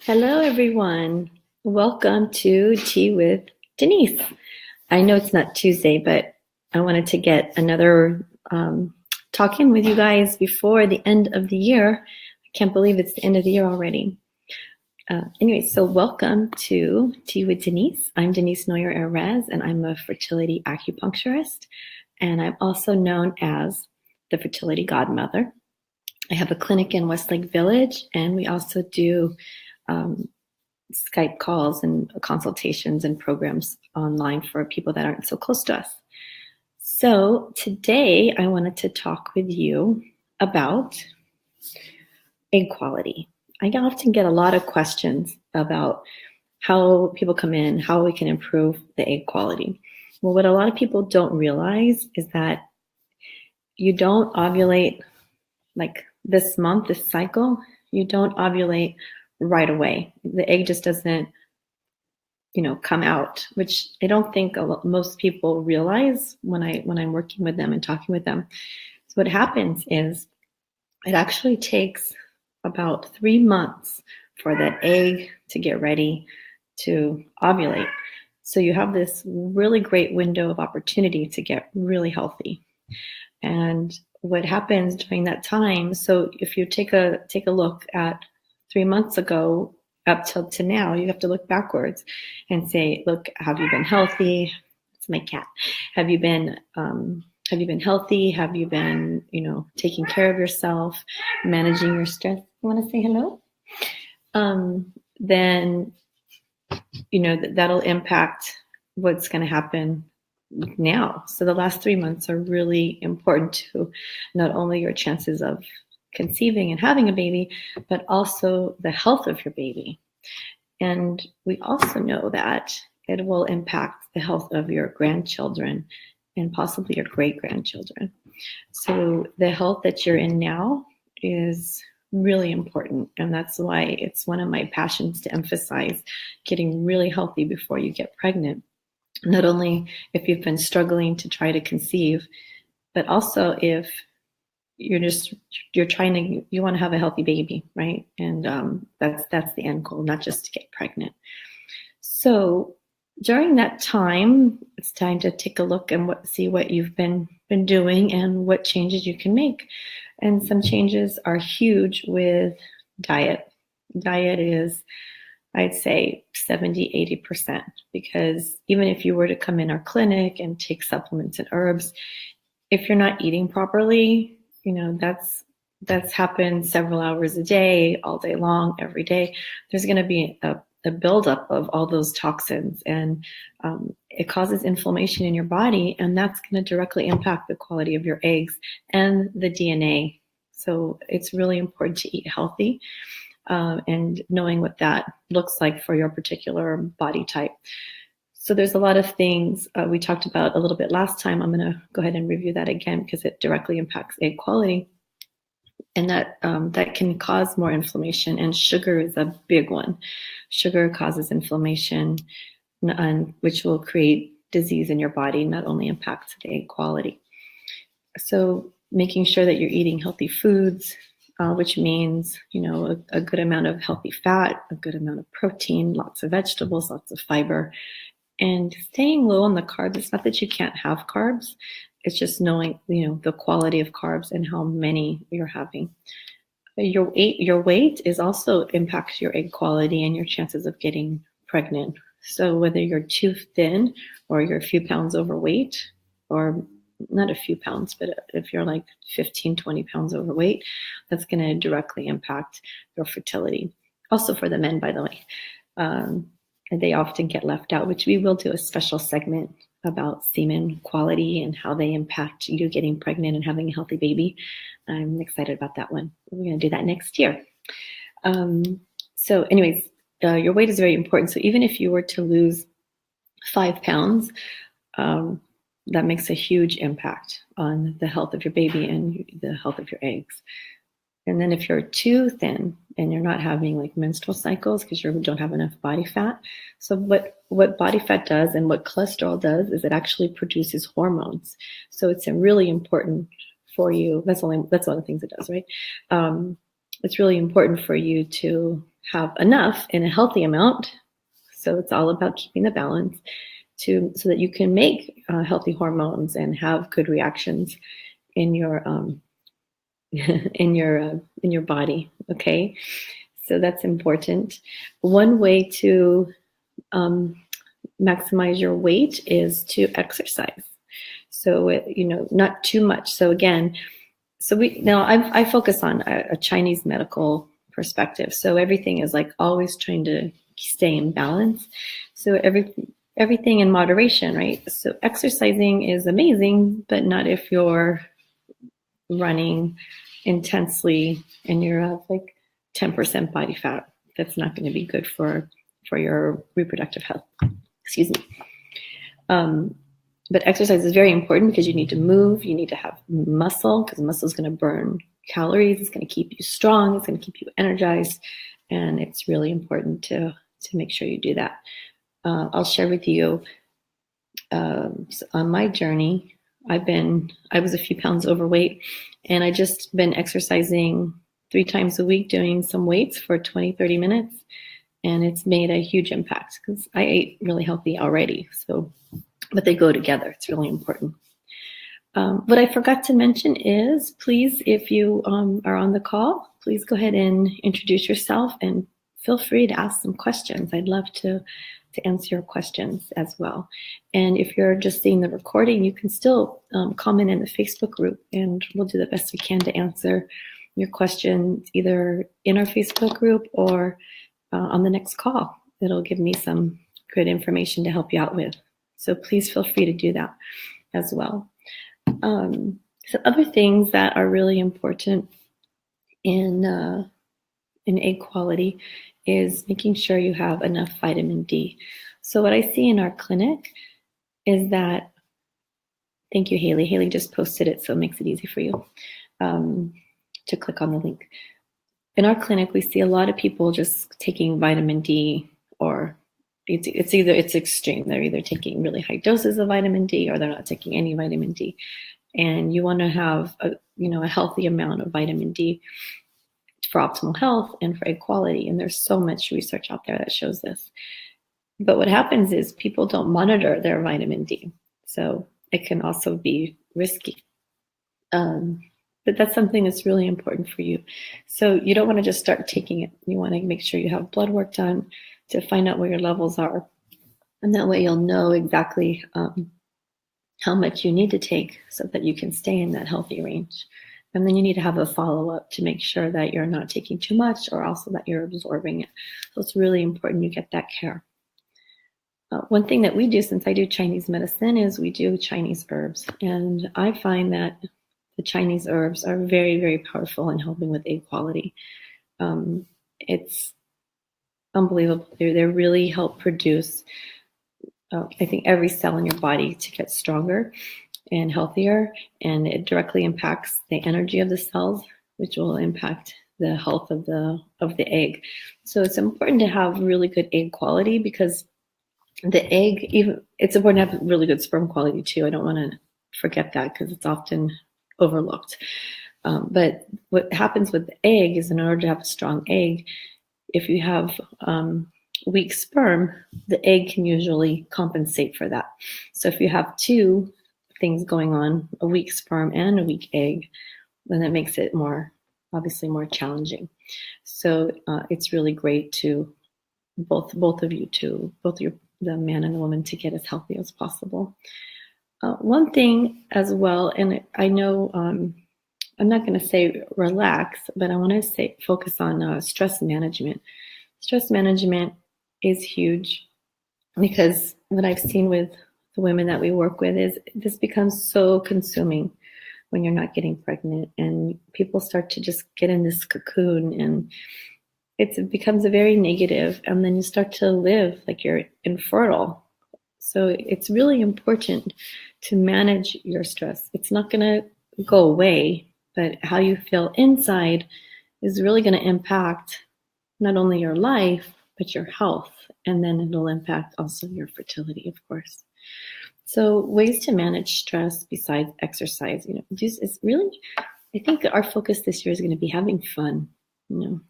Hello, everyone. Welcome to Tea with Denise. I know it's not Tuesday, but I wanted to get another talk in with you guys before the end of the year. I can't believe it's the end of the year already. Anyway, so welcome to Tea with Denise. I'm Denise Noyer-Erez, and I'm a fertility acupuncturist, and I'm also known as the Fertility Godmother. I have a clinic in Westlake Village, and we also do Skype calls and consultations and programs online for people that aren't so close to us. So today I wanted to talk with you about egg quality. I often get a lot of questions about how people come in, how we can improve the egg quality. Well, what a lot of people don't realize is that you don't ovulate like this month, this cycle, you don't ovulate right away. The egg just doesn't, come out, which I don't think most people realize when I'm working with them and talking with them. So what happens is it actually takes about 3 months for that egg to get ready to ovulate. So you have this really great window of opportunity to get really healthy. And what happens during that time, so if you take a look at 3 months ago up till to now, you have to look backwards and say, look, have you been healthy? It's my cat. Have you been healthy? Have you been, taking care of yourself, managing your stress? You want to say hello? Then, that'll impact what's going to happen now. So the last 3 months are really important to not only your chances of conceiving and having a baby, but also the health of your baby. And we also know that it will impact the health of your grandchildren and possibly your great-grandchildren. So the health that you're in now is really important. And that's why it's one of my passions to emphasize getting really healthy before you get pregnant. Not only if you've been struggling to try to conceive, but also if you want to have a healthy baby, right? And that's the end goal, not just to get pregnant. So during that time, it's time to take a look and see what you've been doing and what changes you can make. And some changes are huge with diet. Diet is, I'd say, 70, 80%, because even if you were to come in our clinic and take supplements and herbs, if you're not eating properly, that's happened several hours a day, all day long, every day. There's going to be a buildup of all those toxins, and it causes inflammation in your body, and that's going to directly impact the quality of your eggs and the DNA. So it's really important to eat healthy, and knowing what that looks like for your particular body type. So there's a lot of things we talked about a little bit last time. I'm going to go ahead and review that again because it directly impacts egg quality, and that can cause more inflammation. And sugar is a big one. Sugar causes inflammation, which will create disease in your body, not only impacts the egg quality. So making sure that you're eating healthy foods, which means, a good amount of healthy fat, a good amount of protein, lots of vegetables, lots of fiber, and staying low on the carbs. It's not that you can't have carbs. It's just knowing, the quality of carbs and how many you're having. Your weight is also impacts your egg quality and your chances of getting pregnant. So whether you're too thin or you're a few pounds overweight, or not a few pounds, but if you're like 15, 20 pounds overweight, that's going to directly impact your fertility. Also for the men, by the way. And they often get left out, which we will do a special segment about semen quality and how they impact you getting pregnant and having a healthy baby. I'm excited about that one. We're going to do that next year. So anyways, your weight is very important. So even if you were to lose 5 pounds, that makes a huge impact on the health of your baby and the health of your eggs. And then if you're too thin and you're not having like menstrual cycles because you don't have enough body fat. So what body fat does and what cholesterol does is it actually produces hormones. So it's really important for you. That's one of the things it does, right? it's really important for you to have enough in a healthy amount. So it's all about keeping the balance so that you can make healthy hormones and have good reactions in your in your body. Okay, so that's important. One way to maximize your weight is to exercise. So not too much. So again, I focus on a Chinese medical perspective. So everything is like always trying to stay in balance. So everything in moderation, right? So exercising is amazing, but not if you're running intensely and you're like 10% body fat. That's not going to be good for your reproductive health. Excuse me. But exercise is very important because you need to move, you need to have muscle, because muscle is going to burn calories, it's going to keep you strong, it's going to keep you energized, and it's really important to make sure you do that. I'll share with you on my journey. I was a few pounds overweight, and I just been exercising 3 times a week, doing some weights for 20-30 minutes, and it's made a huge impact because I ate really healthy already. But they go together. It's really important. What I forgot to mention is, please, if you are on the call, please go ahead and introduce yourself and feel free to ask some questions. I'd love to answer your questions as well. And if you're just seeing the recording, you can still comment in the Facebook group, and we'll do the best we can to answer your questions either in our Facebook group or on the next call. It'll give me some good information to help you out with. So please feel free to do that as well. So other things that are really important in egg quality is making sure you have enough vitamin D. So what I see in our clinic is that, thank you, Haley. Haley just posted it, so it makes it easy for you to click on the link. In our clinic, we see a lot of people just taking vitamin D, or it's extreme. They're either taking really high doses of vitamin D or they're not taking any vitamin D. And you want to have a healthy amount of vitamin D for optimal health and for egg quality. And there's so much research out there that shows this. But what happens is people don't monitor their vitamin D. So it can also be risky. But that's something that's really important for you. So you don't want to just start taking it. You want to make sure you have blood work done to find out where your levels are. And that way you'll know exactly how much you need to take so that you can stay in that healthy range. And then you need to have a follow-up to make sure that you're not taking too much, or also that you're absorbing it. So it's really important you get that care. One thing that we do, since I do Chinese medicine, is we do Chinese herbs. And I find that the Chinese herbs are very, very powerful in helping with egg quality. It's unbelievable. They really help produce, I think, every cell in your body to get stronger and healthier, and it directly impacts the energy of the cells, which will impact the health of the egg. So it's important to have really good egg quality, because the egg, it's important to have really good sperm quality too. I don't want to forget that, because it's often overlooked. But what happens with the egg is, in order to have a strong egg, if you have weak sperm, the egg can usually compensate for that. So if you have two things going on, a weak sperm and a weak egg, then that makes it obviously more challenging. So it's really great to both of you, the man and the woman, to get as healthy as possible. One thing as well, and I know I'm not going to say relax, but I want to say focus on stress management. Stress management is huge, because what I've seen with the women that we work with is this becomes so consuming when you're not getting pregnant, and people start to just get in this cocoon, and it becomes a very negative, and then you start to live like you're infertile. So it's really important to manage your stress. It's not going to go away, but how you feel inside is really going to impact not only your life, but your health. And then it'll impact also your fertility, of course. So ways to manage stress besides exercise, just is really, I think our focus this year is going to be having fun.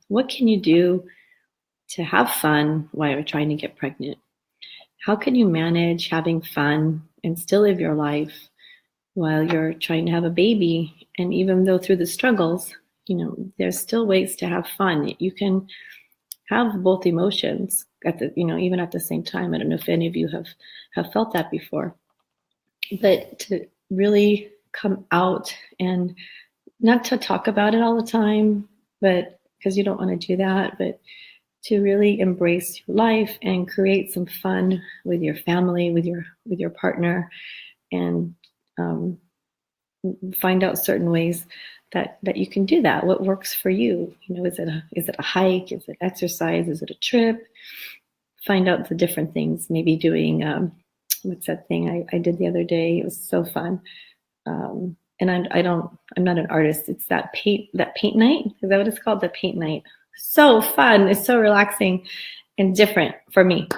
What can you do to have fun while you're trying to get pregnant? How can you manage having fun and still live your life while you're trying to have a baby? And even though through the struggles, there's still ways to have fun. You can have both emotions even at the same time. I don't know if any of you have felt that before, but to really come out and not to talk about it all the time, but because you don't want to do that, but to really embrace your life and create some fun with your family, with your partner, and find out certain ways that you can do that. What works for you? Is it a hike? Is it exercise? Is it a trip? Find out the different things. Maybe doing what's that thing I did the other day? It was so fun. And I'm not an artist. It's that paint night. Is that what it's called? The paint night. So fun. It's so relaxing and different for me.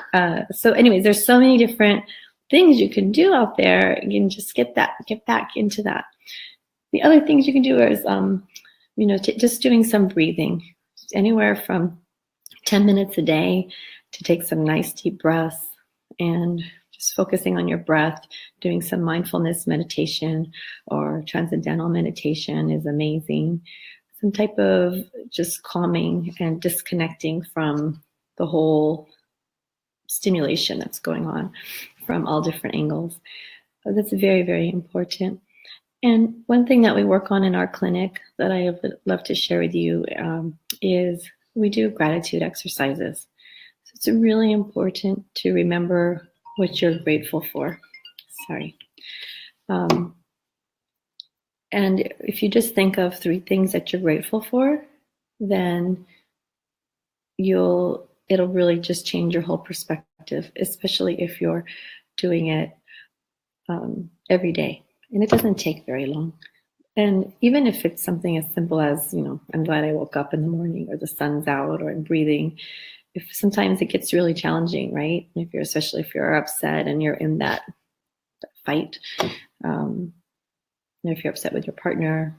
So anyways, there's so many different things you can do out there. You can just get back into that. The other things you can do is, just doing some breathing, anywhere from 10 minutes a day to take some nice deep breaths and just focusing on your breath, doing some mindfulness meditation or transcendental meditation is amazing. Some type of just calming and disconnecting from the whole stimulation that's going on from all different angles. That's very, very important. And one thing that we work on in our clinic that I would love to share with you is we do gratitude exercises. So it's really important to remember what you're grateful for. Sorry. And if you just think of 3 things that you're grateful for, then it'll really just change your whole perspective, especially if you're doing it every day. And it doesn't take very long. And even if it's something as simple as, I'm glad I woke up in the morning, or the sun's out, or I'm breathing, if sometimes it gets really challenging, right? Especially if you're upset and you're in that fight, if you're upset with your partner,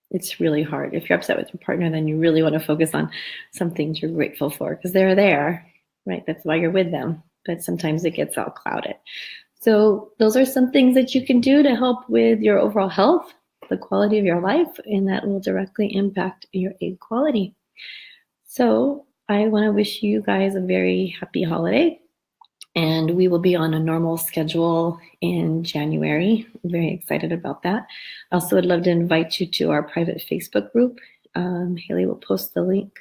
it's really hard. If you're upset with your partner, then you really want to focus on some things you're grateful for, because they're there, right? That's why you're with them. But sometimes it gets all clouded. So those are some things that you can do to help with your overall health, the quality of your life, and that will directly impact your egg quality. So I want to wish you guys a very happy holiday, and we will be on a normal schedule in January. I'm very excited about that. I also would love to invite you to our private Facebook group. Haley will post the link.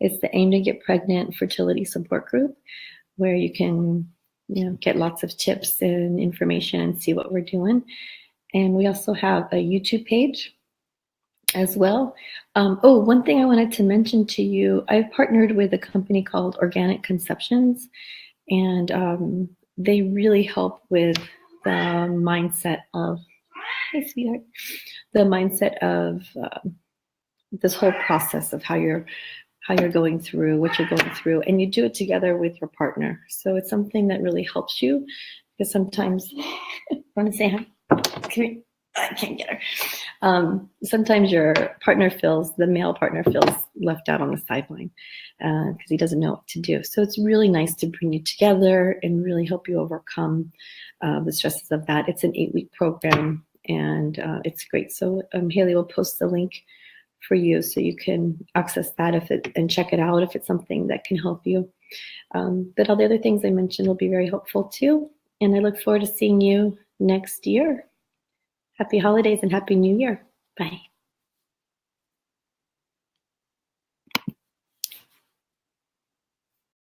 It's the Aim to Get Pregnant Fertility Support Group, where you can get lots of tips and information and see what we're doing. And we also have a YouTube page as well. One thing I wanted to mention to you, I've partnered with a company called Organic Conceptions, and they really help with the mindset of, hey sweetheart, the mindset of this whole process of how you're going through, what you're going through, and you do it together with your partner. So it's something that really helps you, because sometimes, want to say hi? Come here. I can't get her. Sometimes the male partner feels left out on the sideline because he doesn't know what to do. So it's really nice to bring you together and really help you overcome the stresses of that. It's an 8-week program, and it's great. So Haley will post the link for you so you can access that and check it out if it's something that can help you. But all the other things I mentioned will be very helpful too. And I look forward to seeing you next year. Happy holidays and Happy New Year. Bye.